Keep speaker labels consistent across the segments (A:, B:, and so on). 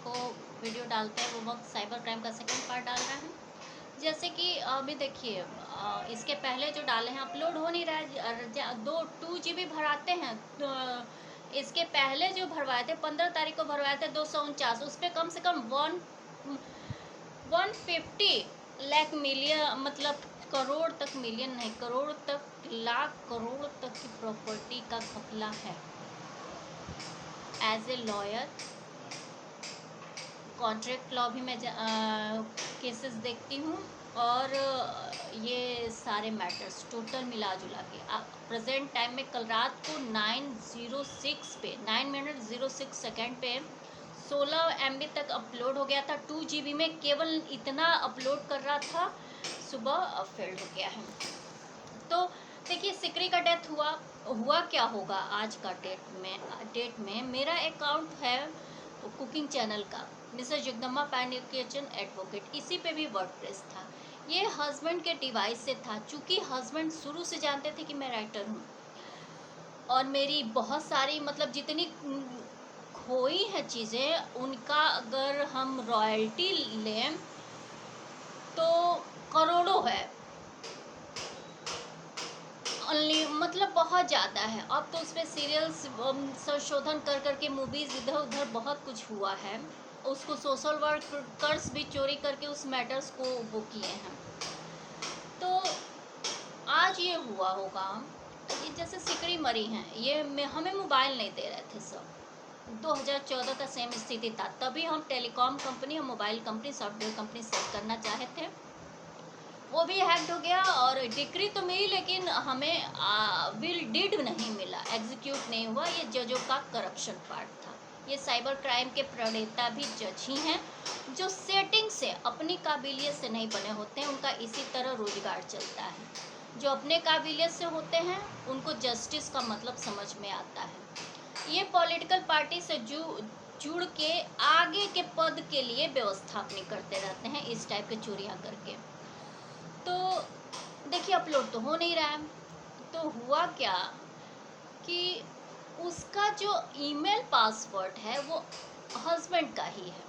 A: को वीडियो डालते हैं वो वक्त साइबर क्राइम का सेकंड पार्ट डाल रहे हैं। जैसे कि अभी देखिए इसके पहले जो डाले हैं अपलोड हो नहीं रहा है। 2 GB भराते हैं तो इसके पहले जो भरवाए थे 15 तारीख को भरवाए थे 249, उस पर कम से कम 150 लाख मिलियन, मतलब करोड़ तक, मिलियन नहीं, करोड़ तक, लाख करोड़ तक की प्रॉपर्टी का घपला है। As a lawyer contract law भी मैं केसेस देखती हूँ, और ये सारे मैटर्स टोटल मिला जुला के प्रेजेंट टाइम में कल रात को 9:06 पे 9 मिनट 06 सेकेंड पे 16 MB तक अपलोड हो गया था। 2 GB में केवल इतना अपलोड कर रहा था, सुबह फेल्ड हो गया है। तो देखिए सिकरी का डेथ हुआ क्या होगा आज का डेट में मेरा अकाउंट है कुकिंग चैनल का, Mrs Jagdamba pannier kitchen advocate, इसी पे भी वर्डप्रेस था। ये हस्बैंड के डिवाइस से था, चूँकि हस्बैंड शुरू से जानते थे कि मैं राइटर हूँ, और मेरी बहुत सारी, मतलब जितनी खोई हैं चीज़ें, उनका अगर हम रॉयल्टी लें तो करोड़ों है, मतलब बहुत ज़्यादा है। अब तो उस पर सीरियल्स संशोधन कर करके मूवीज़ इधर उधर बहुत कुछ हुआ है। उसको सोशल वर्कर्स भी चोरी करके उस मैटर्स को वो किए हैं। तो आज ये हुआ होगा, ये जैसे सिकड़ी मरी हैं, ये हमें मोबाइल नहीं दे रहे थे सब। 2014 का सेम स्थिति था, तभी हम टेलीकॉम कंपनी और mobile company software company set करना चाहे थे, वो भी हैक्ड हो गया। और डिक्री तो मिली लेकिन हमें विल डीड नहीं मिला, एग्जीक्यूट नहीं हुआ। ये जजों का करप्शन पार्ट था। ये साइबर क्राइम के प्रणेता भी जज ही हैं, जो सेटिंग से, अपनी काबिलियत से नहीं बने होते हैं। उनका इसी तरह रोजगार चलता है। जो अपने काबिलियत से होते हैं उनको जस्टिस का मतलब समझ में आता है। ये पॉलिटिकल पार्टी से जुड़ के आगे के पद के लिए व्यवस्था अपनी करते रहते हैं, इस टाइप के चोरियाँ करके। तो देखिए अपलोड तो हो नहीं रहा है, तो हुआ क्या कि उसका जो ईमेल पासवर्ड है वो हस्बैंड का ही है,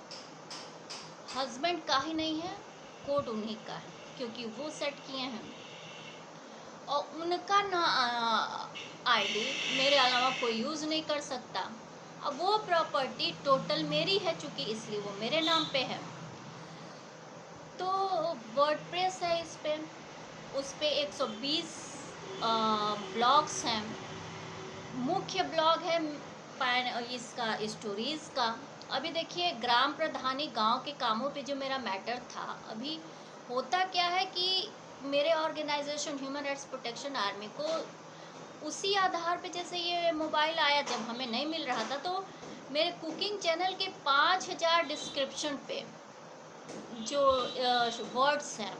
A: हस्बैंड का ही नहीं है, कोड उन्हीं का है, क्योंकि वो सेट किए हैं। और उनका ना आईडी मेरे अलावा कोई यूज़ नहीं कर सकता। अब वो प्रॉपर्टी टोटल मेरी है चूँकि, इसलिए वो मेरे नाम पे है। तो वर्डप्रेस है इस पे, उस पे 120 ब्लॉग्स हैं। मुख्य ब्लॉग है इसका स्टोरीज़ का। अभी देखिए ग्राम प्रधानी गांव के कामों पे जो मेरा मैटर था, अभी होता क्या है कि मेरे organisation human rights protection army को उसी आधार पे, जैसे ये मोबाइल आया जब हमें नहीं मिल रहा था, तो मेरे कुकिंग चैनल के 5000 डिस्क्रिप्शन पे जो वर्ड्स हैं,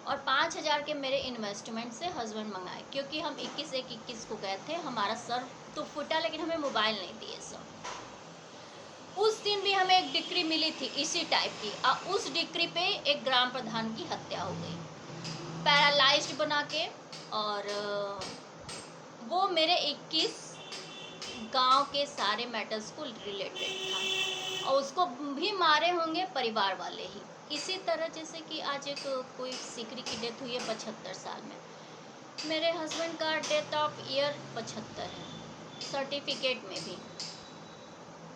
A: और 5000 के मेरे इन्वेस्टमेंट से हस्बैंड मंगाए, क्योंकि हम 21 को गए थे, हमारा सर तो फूटा लेकिन हमें मोबाइल नहीं दिए सब। उस दिन भी हमें एक डिक्री मिली थी इसी टाइप की, और उस डिक्री पे एक ग्राम प्रधान की हत्या हो गई, पैरालाइज्ड बना के। और वो मेरे 21 गांव के सारे मैटर्स को रिलेटेड था, और उसको भी मारे होंगे परिवार वाले ही। इसी तरह जैसे कि आज एक कोई सिकरी की डेथ हुई है 75 साल में, मेरे हस्बैंड का डेथ ऑफ ईयर 75 है, सर्टिफिकेट में भी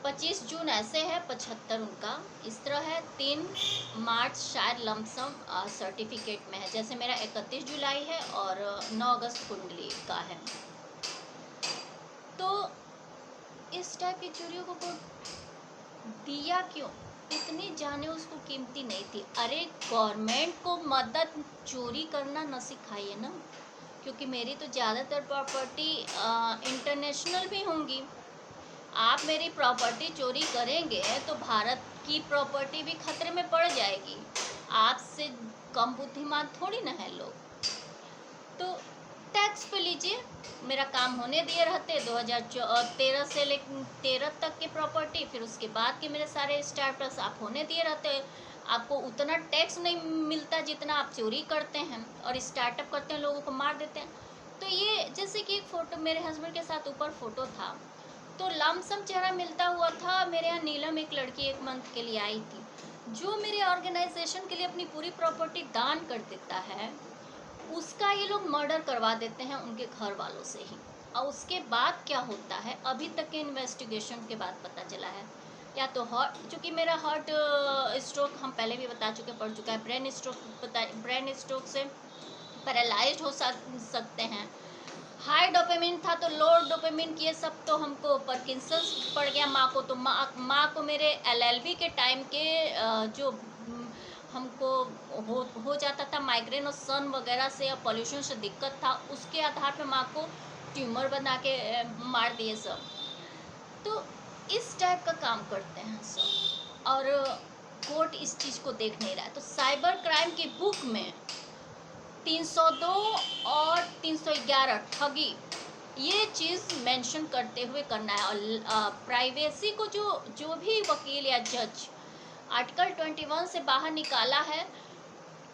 A: 25 जून ऐसे है, 75 उनका इस तरह है, 3 मार्च शायद लमसम सर्टिफिकेट में है। जैसे मेरा 31 जुलाई है और 9 अगस्त कुंडली का है। तो इस टाइप की चोरियों को दिया क्यों? इतनी जाने उसको कीमती नहीं थी। अरे गवर्नमेंट को मदद चोरी करना न सिखाइए ना, क्योंकि मेरी तो ज़्यादातर प्रॉपर्टी इंटरनेशनल भी होंगी। आप मेरी प्रॉपर्टी चोरी करेंगे तो भारत की प्रॉपर्टी भी खतरे में पड़ जाएगी। आपसे कम बुद्धिमान थोड़ी ना है लोग। तो टैक्स पे लीजिए, मेरा काम होने दिए रहते 2013 से लेकर 13 तक की प्रॉपर्टी, फिर उसके बाद के मेरे सारे स्टार्टअप्स आप होने दिए रहते, आपको उतना टैक्स नहीं मिलता जितना आप चोरी करते हैं और स्टार्टअप करते हैं, लोगों को मार देते हैं। तो ये जैसे कि एक फ़ोटो मेरे हस्बैंड के साथ ऊपर फ़ोटो था, तो लमसम चेहरा मिलता हुआ था। मेरे यहाँ नीलम एक लड़की 1 मंथ के लिए आई थी, जो मेरे ऑर्गेनाइजेशन के लिए अपनी पूरी प्रॉपर्टी दान कर देता है, उसका ये लोग मर्डर करवा देते हैं उनके घर वालों से ही। और उसके बाद क्या होता है, अभी तक के इन्वेस्टिगेशन के बाद पता चला है, या तो हार्ट, चूँकि मेरा हार्ट स्ट्रोक हम पहले भी बता चुके, पड़ चुका है, ब्रेन स्ट्रोक से पैरालाइज्ड हो सकते हैं। हाई डोपामिन था तो लो डोपामिन की, ये सब तो हमको पार्किंसंस पड़ गया माँ को। तो माँ को मेरे एलएलबी के टाइम के जो हमको हो जाता था माइग्रेन और सन वगैरह से या पोल्यूशन से दिक्कत था, उसके आधार पे माँ को ट्यूमर बना के मार दिए सब। तो इस टाइप का काम करते हैं सब, और कोर्ट इस चीज़ को देख नहीं रहा है। तो साइबर क्राइम की बुक में 302 और 311 ठगी, ये चीज़ मेंशन करते हुए करना है। और प्राइवेसी को जो भी वकील या जज आर्टिकल 21 से बाहर निकाला है,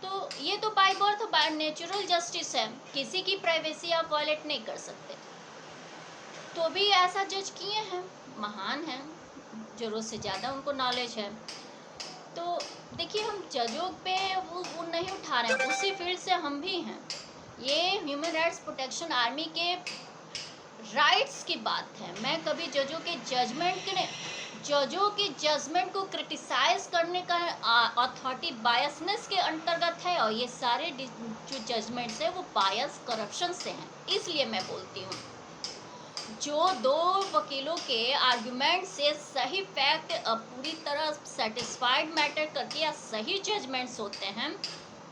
A: तो ये तो by birth by natural justice है, किसी की प्राइवेसी आप वायलेट नहीं कर सकते। तो भी ऐसा जज किए हैं, महान हैं, ज़रूरत से ज़्यादा उनको नॉलेज है। तो देखिए, हम जजों पे वो नहीं उठा रहे हैं, उसी फील्ड से हम भी हैं। ये ह्यूमन राइट्स प्रोटेक्शन आर्मी के राइट्स की बात है। मैं कभी जजों के जजमेंट को क्रिटिसाइज करने का अथॉरिटी बायसनेस के अंतर्गत है, और ये सारे जो जजमेंट्स है वो बायस करप्शन से हैं। इसलिए मैं बोलती हूँ, जो 2 वकीलों के आर्गुमेंट से सही फैक्ट पूरी तरह सेटिस्फाइड मैटर करके या सही जजमेंट्स होते हैं,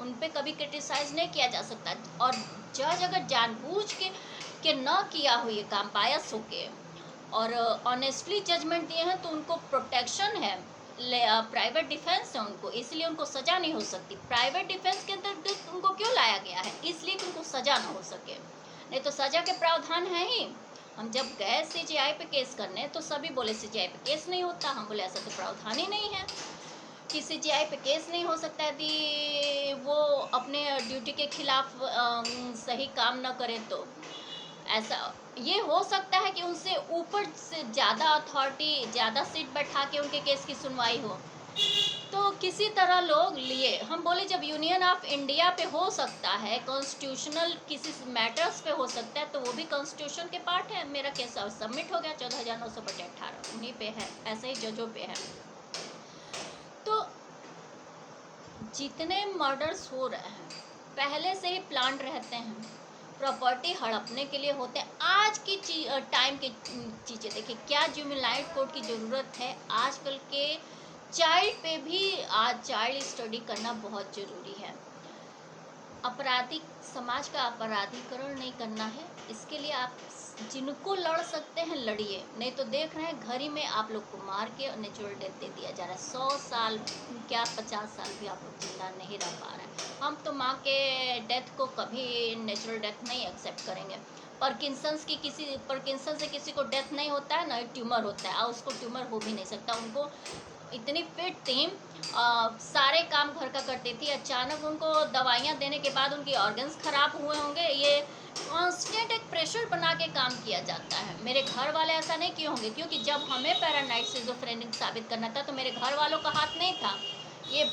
A: उन पे कभी क्रिटिसाइज नहीं किया जा सकता। और जज अगर जानबूझ के न किया हो ये काम, बायस होके और ऑनेस्टली जजमेंट दिए हैं, तो उनको प्रोटेक्शन है, प्राइवेट डिफेंस है उनको, इसलिए उनको सज़ा नहीं हो सकती। प्राइवेट डिफेंस के अंतर्गत उनको क्यों लाया गया है? इसलिए कि उनको सज़ा ना हो सके, नहीं तो सज़ा के प्रावधान है ही। हम जब गए सीजीआई पे केस करने, तो सभी बोले सीजीआई पे केस नहीं होता। हम बोले ऐसा तो प्रावधान ही नहीं है कि सीजीआई पे केस नहीं हो सकता यदि वो अपने ड्यूटी के खिलाफ सही काम न करें। तो ऐसा ये हो सकता है कि उनसे ऊपर से ज़्यादा अथॉरिटी, ज़्यादा सीट बैठा के उनके केस की सुनवाई हो, तो किसी तरह लोग लिए। हम बोले जब यूनियन ऑफ इंडिया पे हो सकता है, कॉन्स्टिट्यूशनल किसी मैटर्स पे हो सकता है, तो वो भी कॉन्स्टिट्यूशन के पार्ट है। मेरा केस सबमिट हो गया 14,918, उन्हीं पे है, ऐसे ही जजों पे है। तो जितने मर्डर्स हो रहे हैं पहले से ही प्लान रहते हैं, प्रॉपर्टी हड़पने के लिए होते हैं। आज की टाइम की चीज़ें देखिए, क्या जुवेनाइल कोर्ट की ज़रूरत है? आजकल के चाइल्ड पे भी आज चाइल्ड स्टडी करना बहुत ज़रूरी है। आपराधिक समाज का अपराधीकरण नहीं करना है, इसके लिए आप जिनको लड़ सकते हैं लड़िए, नहीं तो देख रहे हैं घर ही में आप लोग को मार के नेचुरल डेथ दे दिया जा रहा है। 100 साल क्या 50 साल भी आप लोग जिंदा नहीं रह पा रहे हैं। हम तो माँ के डेथ को कभी नेचुरल डेथ नहीं एक्सेप्ट करेंगे। पार्किंसंस से किसी को डेथ नहीं होता है, ना ट्यूमर होता है, और उसको ट्यूमर हो भी नहीं सकता। उनको इतनी फिट थी, सारे काम घर का करती थी, अचानक उनको दवाइयाँ देने के बाद उनकी ऑर्गन्स खराब हुए होंगे। ये कांस्टेंट एक प्रेशर बना के काम किया जाता है। मेरे घर वाले ऐसा नहीं किए होंगे, क्योंकि जब हमें पैरानाइट सिजोफ्रेनिक साबित करना था तो मेरे घर वालों का हाथ नहीं था। ये